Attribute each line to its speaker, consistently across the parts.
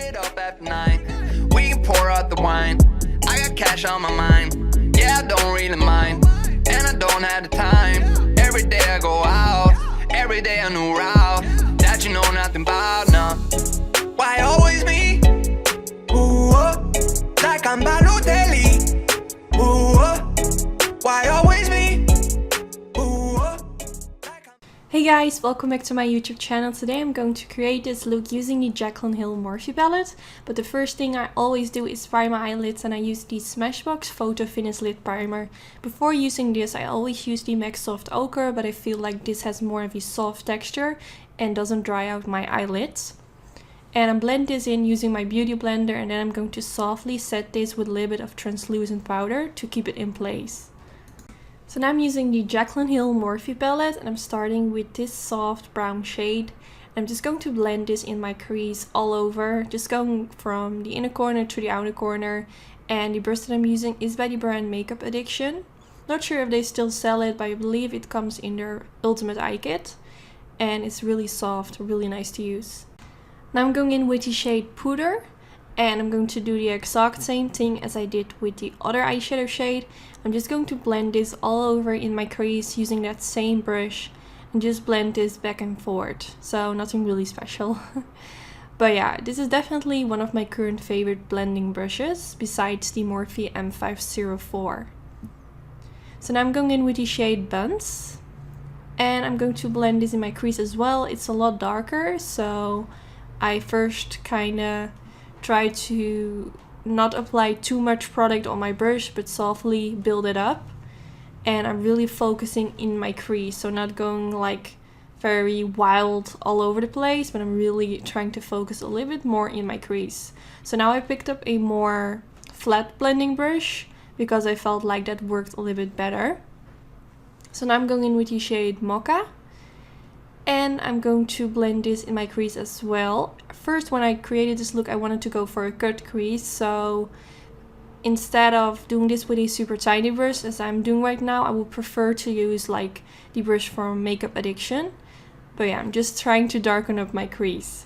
Speaker 1: it up after 9. We can pour out the wine. I got cash on my mind. Yeah, I don't really mind. And I don't have the time. Every day I go out. Every day a new route that you know nothing about, no. Why always me? Ooh, like I'm Balotelli. Ooh, why always me?
Speaker 2: Hey guys, welcome back to my YouTube channel. Today I'm going to create this look using the Jaclyn Hill Morphe palette. But the first thing I always do is prime my eyelids, and I use the Smashbox Photo Finish Lid Primer. Before using this I always use the MAC Soft Ochre, but I feel like this has more of a soft texture and doesn't dry out my eyelids. And I blend this in using my beauty blender, and then I'm going to softly set this with a little bit of translucent powder to keep it in place. So now I'm using the Jaclyn Hill Morphe palette, and I'm starting with this soft brown shade. I'm just going to blend this in my crease all over, just going from the inner corner to the outer corner. And the brush that I'm using is by the brand Makeup Addiction. Not sure if they still sell it, but I believe it comes in their Ultimate Eye Kit. And it's really soft, really nice to use. Now I'm going in with the shade Puder. And I'm going to do the exact same thing as I did with the other eyeshadow shade. I'm just going to blend this all over in my crease using that same brush. And just blend this back and forth. So nothing really special. But yeah, this is definitely one of my current favorite blending brushes, besides the Morphe M504. So now I'm going in with the shade Buns. And I'm going to blend this in my crease as well. It's a lot darker, so I first kinda try to not apply too much product on my brush, but softly build it up. And I'm really focusing in my crease, so not going like very wild all over the place, but I'm really trying to focus a little bit more in my crease. So now I picked up a more flat blending brush because I felt like that worked a little bit better. So now I'm going in with the shade Mocha. And I'm going to blend this in my crease as well. First, when I created this look, I wanted to go for a cut crease. So instead of doing this with a super tiny brush, as I'm doing right now, I would prefer to use like the brush from Makeup Addiction. But yeah, I'm just trying to darken up my crease.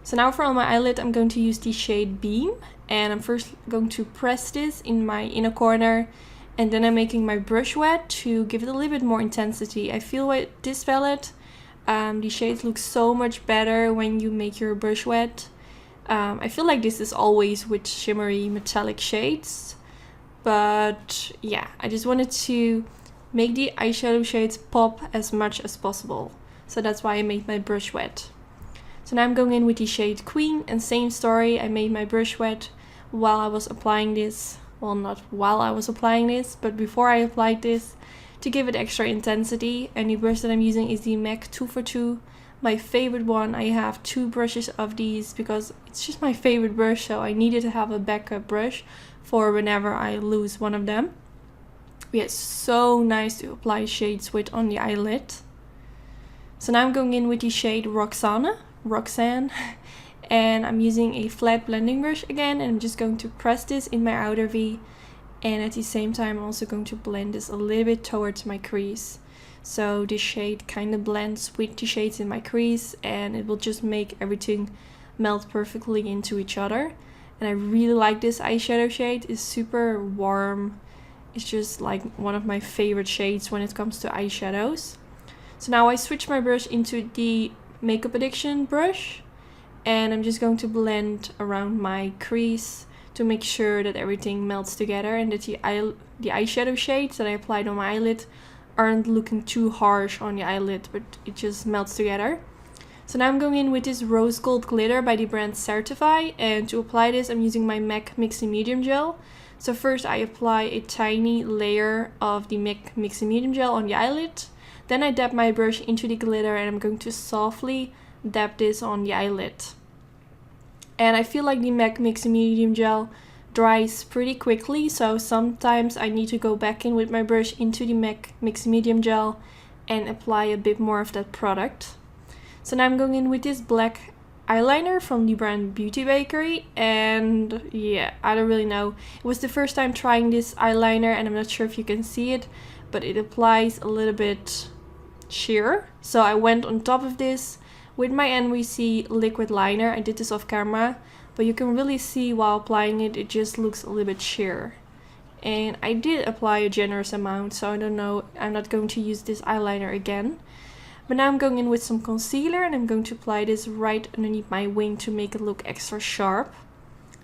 Speaker 2: So now for on my eyelid, I'm going to use the shade Beam. And I'm first going to press this in my inner corner. And then I'm making my brush wet to give it a little bit more intensity. I feel with this palette, the shades look so much better when you make your brush wet. I feel like this is always with shimmery metallic shades. But yeah, I just wanted to make the eyeshadow shades pop as much as possible. So that's why I made my brush wet. So now I'm going in with the shade Queen, and same story. I made my brush wet while I was applying this. Well, not while I was applying this, but before I applied this, to give it extra intensity. And the brush that I'm using is the MAC 242, my favorite one. I have two brushes of these because it's just my favorite brush, so I needed to have a backup brush for whenever I lose one of them. Yeah, it's so nice to apply shades with on the eyelid. So now I'm going in with the shade Roxanne, and I'm using a flat blending brush again, and I'm just going to press this in my outer V. And at the same time, I'm also going to blend this a little bit towards my crease. So this shade kind of blends with the shades in my crease, and it will just make everything melt perfectly into each other. And I really like this eyeshadow shade. It's super warm. It's just like one of my favorite shades when it comes to eyeshadows. So now I switch my brush into the Makeup Addiction brush. And I'm just going to blend around my crease to make sure that everything melts together and that the eyeshadow shades that I applied on my eyelid aren't looking too harsh on the eyelid, but it just melts together. So now I'm going in with this rose gold glitter by the brand Certify, and to apply this I'm using my MAC Mixy Medium Gel. So first I apply a tiny layer of the MAC Mixy Medium Gel on the eyelid, then I dab my brush into the glitter, and I'm going to softly dab this on the eyelid. And I feel like the MAC Mixy Medium Gel dries pretty quickly, so sometimes I need to go back in with my brush into the MAC Mixy Medium Gel and apply a bit more of that product. So now I'm going in with this black eyeliner from the brand Beauty Bakery, and yeah, I don't really know. It was the first time trying this eyeliner, and I'm not sure if you can see it, but it applies a little bit sheer. So I went on top of this With my NYC liquid liner, I did this off camera, but you can really see while applying it, it just looks a little bit sheer. And I did apply a generous amount, so I don't know, I'm not going to use this eyeliner again. But now I'm going in with some concealer and I'm going to apply this right underneath my wing to make it look extra sharp.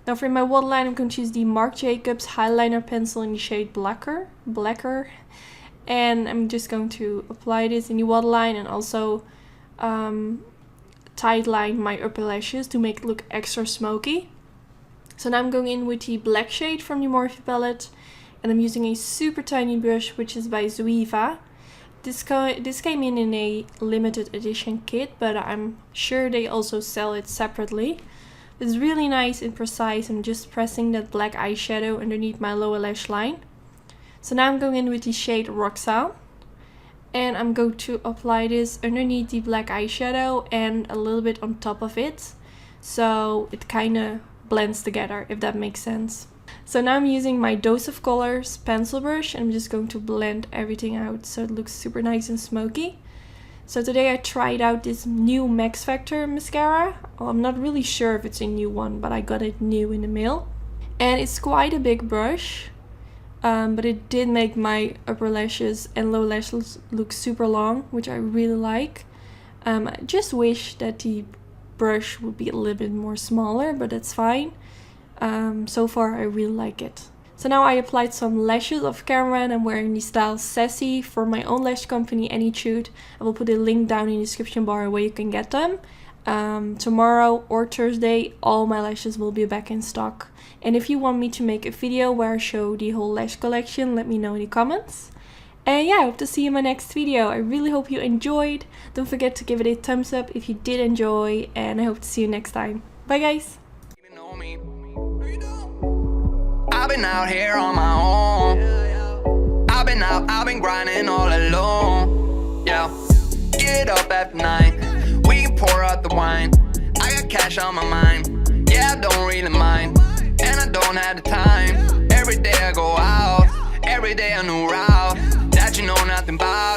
Speaker 2: Now for my waterline, I'm going to use the Marc Jacobs Highliner Pencil in the shade Blacker. And I'm just going to apply this in the waterline and also tight line my upper lashes to make it look extra smoky. So now I'm going in with the black shade from the Morphe palette, and I'm using a super tiny brush, which is by Zoeva. This came in a limited edition kit, but I'm sure they also sell it separately. It's really nice and precise. I'm just pressing that black eyeshadow underneath my lower lash line. So now I'm going in with the shade Roxanne, and I'm going to apply this underneath the black eyeshadow and a little bit on top of it, so it kind of blends together, if that makes sense. So now I'm using my Dose of Colors pencil brush and I'm just going to blend everything out so it looks super nice and smoky. So today I tried out this new Max Factor mascara. Well, I'm not really sure if it's a new one, but I got it new in the mail. And it's quite a big brush, but it did make my upper lashes and lower lashes look super long, which I really like. I just wish that the brush would be a little bit more smaller, but that's fine. So far I really like it. So now I applied some lashes off camera and I'm wearing the style Sassy for my own lash company Anytude. I will put a link down in the description bar where you can get them. Tomorrow or Thursday all my lashes will be back in stock. And if you want me to make a video where I show the whole lash collection, let me know in the comments. And yeah, I hope to see you in my next video. I really hope you enjoyed. Don't forget to give it a thumbs up if you did enjoy, and I hope to see you next time. Bye guys!
Speaker 1: I've been out here on my own. I've been grinding all alone. Yeah, get up after 9. We can pour out the wine. I got cash on my mind. Yeah, I don't really mind, and I don't have the time. Every day I go out, every day a new route that you know nothing about.